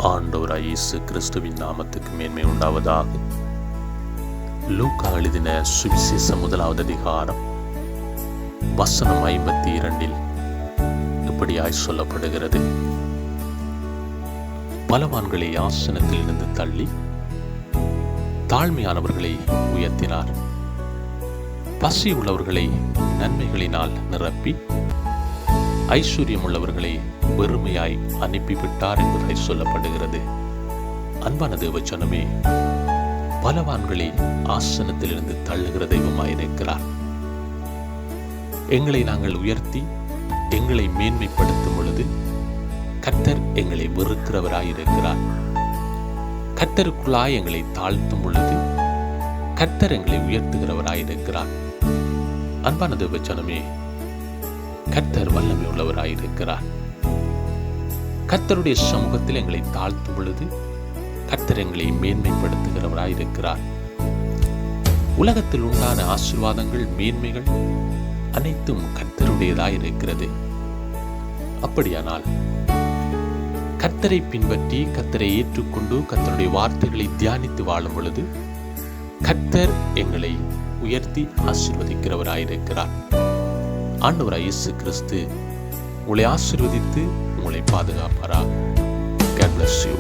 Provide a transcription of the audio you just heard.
ஆண்டவராய் இயேசு கிறிஸ்துவின் நாமத்துக்கு மேன்மை உண்டாவதாக. லூக்கா எழுதின சுவிசேஷம் 1வது அதிகாரம் வசனம் 52 இப்படியாய் சொல்லப்படுகிறது. பலவான்களை ஆசனத்தில் இருந்து தள்ளி தாழ்மையானவர்களை உயர்த்தினார். பசி உள்ளவர்களை நன்மைகளினால் நிரப்பி ஐஸ்வர்யம் உள்ளவர்களை வெறுமையாய் அனுப்பிவிட்டார் என்பதாய் சொல்லப்படுகிறது. அன்பான தேவச்சனமே, பலவான்களை ஆசனத்திலிருந்து தள்ளுகிற தெய்வமாயிருக்கிறார். எங்களை நாங்கள் உயர்த்தி எங்களை மேன்மைப்படுத்தும் பொழுது கர்த்தர் எங்களை வெறுக்கிறவராயிருக்கிறார். கர்த்தருக்குள்ளாய் எங்களை தாழ்த்தும் பொழுது கர்த்தர் எங்களை உயர்த்துகிறவராயிருக்கிறார். அன்பான தேவச்சனமே, கர்த்தர் வல்லமை உள்ளவராயிருக்கிறார். கர்த்தருடைய சமூகத்தில் எங்களை தாழ்த்தும் பொழுது கர்த்தர் எங்களை மேன்மைப்படுத்துகிறவராயிருக்கிறார். உலகத்தில் உண்டான ஆசீர்வாதங்கள், மேன்மைகள் அனைத்தும் கர்த்தருடையதாயிருக்கிறது. அப்படியானால் கர்த்தரை பின்பற்றி கர்த்தரை ஏற்றுக்கொண்டு கர்த்தருடைய வார்த்தைகளை தியானித்து வாழும் பொழுது கர்த்தர் எங்களை உயர்த்தி ஆசீர்வதிக்கிறவராயிருக்கிறார். ஆண்டவராய் இயேசு கிறிஸ்து உங்களை ஆசீர்வதித்து உங்களை பாதுகாப்பாராக. God bless you.